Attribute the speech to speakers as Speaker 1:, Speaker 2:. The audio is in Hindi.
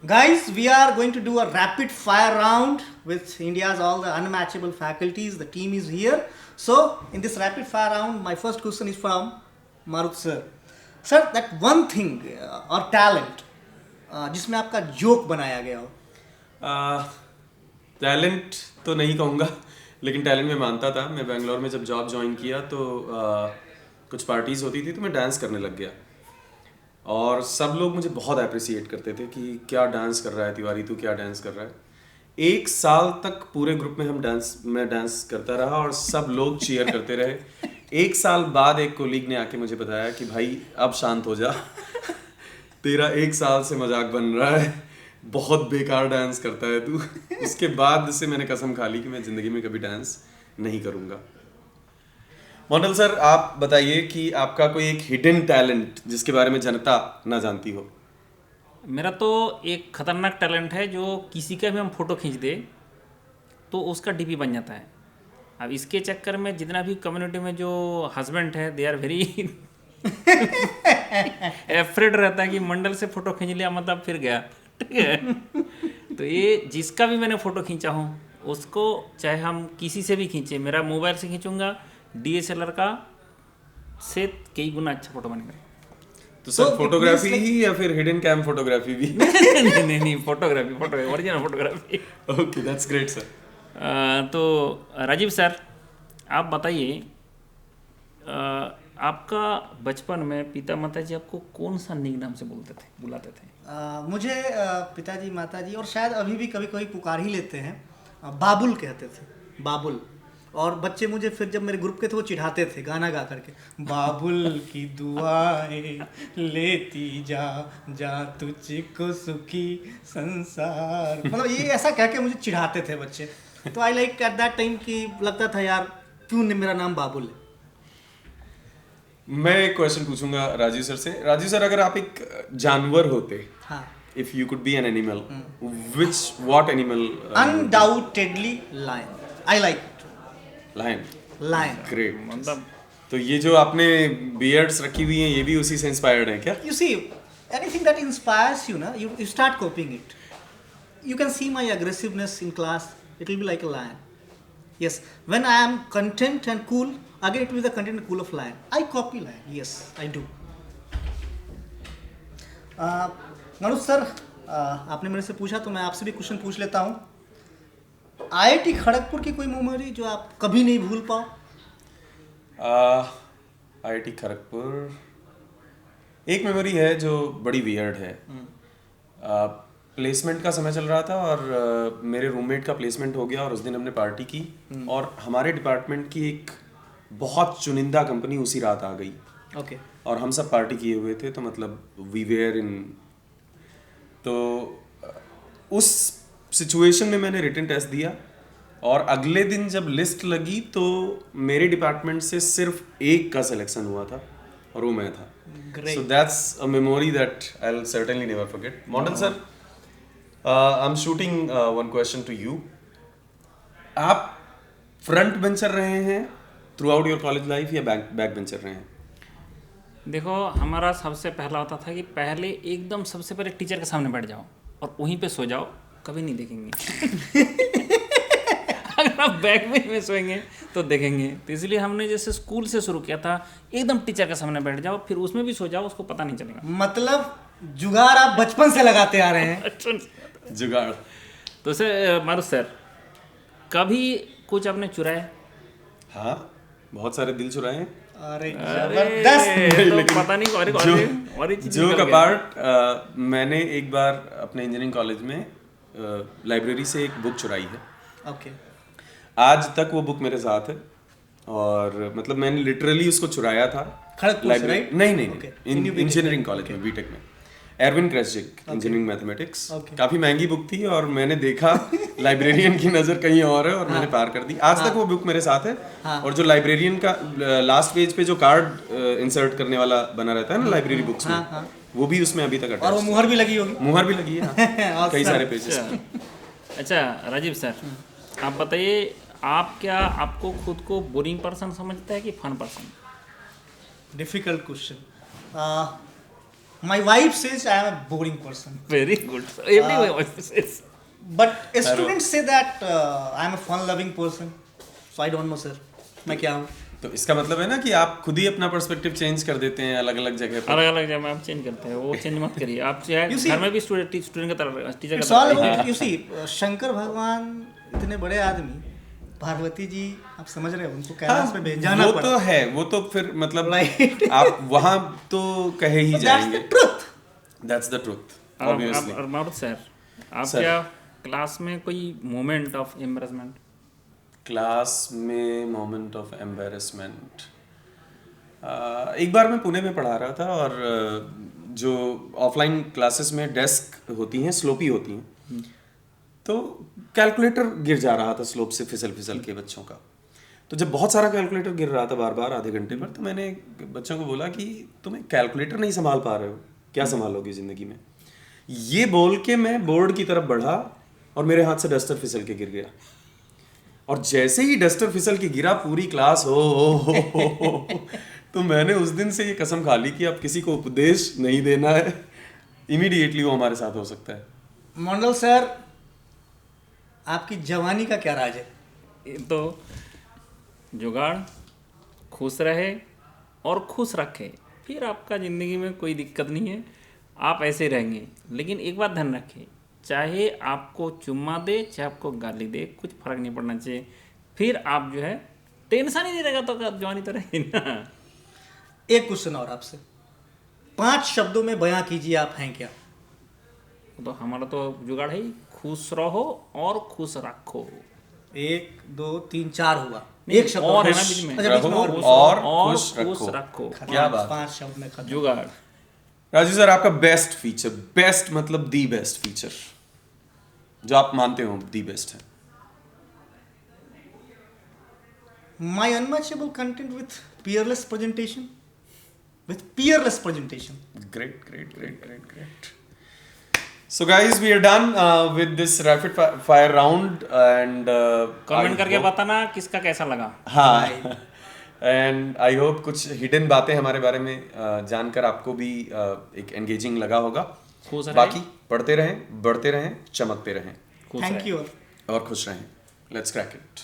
Speaker 1: Guys, we are going to do a rapid fire round with India's all the unmatchable faculties. The team is here. So, in this rapid fire round, my first question is from Marut sir. Sir, that one thing or talent जिसमें आपका जोक बनाया गया हो.
Speaker 2: टैलेंट तो नहीं कहूँगा, लेकिन टैलेंट मैं मानता था. मैं बेंगलोर में जब जॉब ज्वाइन किया तो कुछ पार्टीज़ होती थी तो मैं डांस करने लग गया और सब लोग मुझे बहुत अप्रिसिएट करते थे कि क्या डांस कर रहा है तिवारी, तू क्या डांस कर रहा है. 1 साल तक पूरे ग्रुप में मैं डांस करता रहा और सब लोग चीयर करते रहे. 1 साल बाद एक कोलीग ने आके मुझे बताया कि भाई अब शांत हो जा, तेरा 1 साल से मजाक बन रहा है, बहुत बेकार डांस करता है तू. उसके बाद से मैंने कसम खा ली कि मैं ज़िंदगी में कभी डांस नहीं करूँगा. मॉडल सर, आप बताइए कि आपका कोई एक हिडन टैलेंट जिसके बारे में जनता ना जानती हो.
Speaker 3: मेरा तो एक खतरनाक टैलेंट है जो किसी का भी हम फोटो खींच दे तो उसका डीपी बन जाता है. अब इसके चक्कर में जितना भी कम्युनिटी में जो हस्बैंड है दे आर वेरी एफ्रेड रहता है कि मंडल से फोटो खींच लिया मतलब फिर गया. ठीक है, तो ये जिसका भी मैंने फोटो खींचा हूँ उसको चाहे हम किसी से भी खींचे, मेरा मोबाइल से खींचूंगा DSLR का से कई गुना अच्छा फोटो बनेगा.
Speaker 2: तो सर फोटोग्राफी ही या फिर हिडन कैम फोटोग्राफी भी?
Speaker 3: नहीं, photography original photography.
Speaker 2: Okay, that's great sir.
Speaker 3: तो राजीव सर, आप बताइए, आपका बचपन में पिता माता जी आपको कौन सा निक नाम से बुलाते थे?
Speaker 1: मुझे पिताजी माताजी और शायद अभी भी कभी कभी पुकार ही लेते हैं, बाबुल कहते थे, बाबुल. और बच्चे मुझे फिर जब मेरे ग्रुप के थे वो चिढ़ाते थे गाना गा करके, बाबुल की दुआएं लेती जा जा तुझको सुखी संसार. मतलब ये ऐसा कह के मुझे चिढ़ाते थे बच्चे. तो I like at that time कि लगता था यार क्यों नहीं मेरा नाम बाबुल है.
Speaker 2: मैं एक क्वेश्चन पूछूंगा राजीव सर से. राजीव सर, अगर आप एक जानवर होते,
Speaker 1: हाँ,
Speaker 2: if you could be an animal, what animal?
Speaker 1: Undoubtedly lion. I like
Speaker 2: lion.
Speaker 1: Lion.
Speaker 2: Great.
Speaker 3: मतलब
Speaker 2: तो ये जो आपने बियर्ड्स रखी हुई हैं ये भी उसी से इंस्पायर्ड हैं क्या?
Speaker 1: You see, anything that inspires you, na, you start copying it. You can see my aggressiveness in class. It will be like a lion. Yes, when I am content and cool, again it will be the content and cool of lion. I copy lion. Yes, I do. Manoj sir, आपने मेरे से पूछा तो मैं आपसे भी क्वेश्चन पूछ लेता हूँ. IIT खड़गपुर की कोई मेमोरी जो आप कभी नहीं भूल पाओ?
Speaker 2: IIT खड़गपुर एक मेमोरी है जो बड़ी वियर्ड है. प्लेसमेंट का समय चल रहा था और मेरे रूममेट का प्लेसमेंट हो गया और उस दिन हमने पार्टी की और हमारे डिपार्टमेंट की एक बहुत चुनिंदा कंपनी उसी रात आ गई.
Speaker 1: ओके.
Speaker 2: और हम सब पार्टी किए हुए थे, तो मतलब वी वेयर इन. तो उस सिचुएशन में मैंने रिटन टेस्ट दिया और अगले दिन जब लिस्ट लगी तो मेरे डिपार्टमेंट से सिर्फ एक का सिलेक्शन हुआ था और वो मैं था. So that's a memory that I will certainly never forget. Model sir, I am shooting one question to you. आप फ्रंट बेंचर रहे हैं throughout your college life या बैक बेंचर रहे हैं?
Speaker 3: देखो, हमारा सबसे पहला होता था कि पहले एकदम सबसे पहले टीचर के सामने बैठ जाओ और वहीं पे सो जाओ, कभी नहीं देखेंगे. अगर आप बैक में सोएंगे तो देखेंगे. तो इसलिए हमने जैसे स्कूल से शुरू किया था, एकदम टीचर के सामने बैठ जाओ, फिर उसमें भी सो जाओ, उसको पता नहीं चलेगा.
Speaker 1: मतलब जुगाड़ आप बचपन से लगाते आ रहे हैं.
Speaker 2: जुगाड़.
Speaker 3: तो सर, मारुत सर, कभी कुछ आपने चुराया?
Speaker 2: हाँ, बहुत सारे दिल चुराए हैं.
Speaker 1: अरे
Speaker 3: तो पता नहीं. और
Speaker 2: जो का पार्ट, मैंने एक बार अपने इंजीनियरिंग कॉलेज में लाइब्रेरी से एक बुक चुराई है.
Speaker 1: ओके.
Speaker 2: आज तक वो बुक मेरे साथ है और मतलब मैंने लिटरली उसको चुराया था.
Speaker 1: खड़गपुर से, राइट?
Speaker 2: नहीं,
Speaker 1: Okay.
Speaker 2: इंजीनियरिंग कॉलेज में, बीटेक में, एरविन क्रेस्जिक, इंजीनियरिंग मैथमेटिक्स.
Speaker 1: Okay.
Speaker 2: काफी महंगी बुक थी और मैंने देखा लाइब्रेरियन की नजर कहीं और है और मैंने पार कर दी. आज तक वो बुक मेरे साथ है. और जो लाइब्रेरियन का लास्ट पेज पे जो कार्ड इंसर्ट करने वाला बना रहता है ना लाइब्रेरी बुक्स में, वो भी उसमें अभी तक
Speaker 1: और वो मुहर भी लगी होगी.
Speaker 2: मुहर भी लगी है. हाँ. कई सारे पेजेस.
Speaker 3: अच्छा राजीव सर, आप बताइए, आप क्या आपको खुद को बोरिंग पर्सन समझते हैं कि fun person?
Speaker 1: Difficult question. My wife says I am a boring person.
Speaker 3: Very good. Everyone says.
Speaker 1: But students say that I am a fun-loving person. So I don't know, sir. मैं क्या हूँ?
Speaker 2: तो इसका मतलब है ना कि आप खुद ही अपना पर्सपेक्टिव चेंज कर देते हैं अलग अलग जगह पर।
Speaker 3: अलग अलग जगह में आप चेंज करते हैं, वो चेंज मत करिए आप।
Speaker 1: You see,
Speaker 3: घर में भी स्टूडेंट की तरह टीचर
Speaker 1: It's
Speaker 3: का
Speaker 1: all
Speaker 3: तरह
Speaker 1: about, you see, शंकर भगवान इतने बड़े आदमी, पार्वती जी आप समझ रहे हो, उनको कैलाश पे भेजना
Speaker 2: वो
Speaker 1: पड़ा।
Speaker 2: तो है, वो तो फिर मतलब
Speaker 1: Right.
Speaker 2: आप वहाँ तो कहे ही
Speaker 1: That's
Speaker 2: जाएंगे।
Speaker 1: the truth.
Speaker 2: That's the truth,
Speaker 3: आप
Speaker 2: obviously.
Speaker 3: मारुत सर, आप
Speaker 2: Sir.
Speaker 3: क्या क्लास में कोई मोमेंट ऑफ एम्बैरेसमेंट?
Speaker 2: क्लास में मोमेंट ऑफ एम्बैरेसमेंट, एक बार मैं पुणे में पढ़ा रहा था और जो ऑफलाइन क्लासेस में डेस्क होती हैं स्लोपी होती हैं, तो कैलकुलेटर गिर जा रहा था स्लोप से फिसल फिसल के बच्चों का। तो जब बहुत सारा कैलकुलेटर गिर रहा था बार बार आधे घंटे पर, तो मैंने बच्चों को बोला कि तुम्हें कैलकुलेटर नहीं संभाल पा रहे हो, क्या संभालोगे ज़िंदगी में। ये बोल के मैं बोर्ड की तरफ बढ़ा और मेरे हाथ से डस्टर फिसल के गिर गया। और जैसे ही डस्टर फिसल के गिरा पूरी क्लास हो तो मैंने उस दिन से ये कसम खा ली कि अब किसी को उपदेश नहीं देना है, इमीडिएटली वो हमारे साथ हो सकता है।
Speaker 1: मंडल सर, आपकी जवानी का क्या राज है?
Speaker 3: तो जुगाड़, खुश रहे और खुश रखे, फिर आपका ज़िंदगी में कोई दिक्कत नहीं है, आप ऐसे रहेंगे। लेकिन एक बात ध्यान रखें, चाहे आपको चुम्मा दे चाहे आपको गाली दे, कुछ फर्क नहीं पड़ना चाहिए। फिर आप जो है टेंशन ही नहीं रहेगा तो जवानी तो रहेगी ना।
Speaker 1: एक क्वेश्चन और आपसे, 5 शब्दों में बयां कीजिए आप हैं क्या?
Speaker 3: तो हमारा तो जुगाड़ है ही, खुश रहो और खुश रखो।
Speaker 1: 1 2 3 4 हुआ,
Speaker 3: नहीं,
Speaker 1: एक शब्द
Speaker 3: और है ना
Speaker 1: खुश।
Speaker 3: बीच में।
Speaker 1: अच्छा, बीच में
Speaker 2: रहो
Speaker 1: और
Speaker 2: और खुश रखो। क्या बात।
Speaker 1: 5 शब्द में खत्म।
Speaker 3: जुगाड़।
Speaker 2: राजू सर, आपका बेस्ट फीचर, बेस्ट मतलब दी बेस्ट फीचर जो आप मानते हो दी बेस्ट है।
Speaker 1: My unmatchable content with peerless presentation. With peerless presentation.
Speaker 2: Great. So guys, we are done with this rapid fire round and
Speaker 3: comment करके बताना किसका कैसा लगा।
Speaker 2: हाँ एंड आई होप कुछ हिडन बातें हमारे बारे में जानकर आपको भी एक एंगेजिंग लगा होगा।
Speaker 3: खुश रहें।
Speaker 2: बाकी पढ़ते रहें, बढ़ते रहें, चमकते रहें
Speaker 3: खुश
Speaker 1: Thank
Speaker 3: रहे।
Speaker 1: you all.
Speaker 2: और खुश रहें। Let's crack it.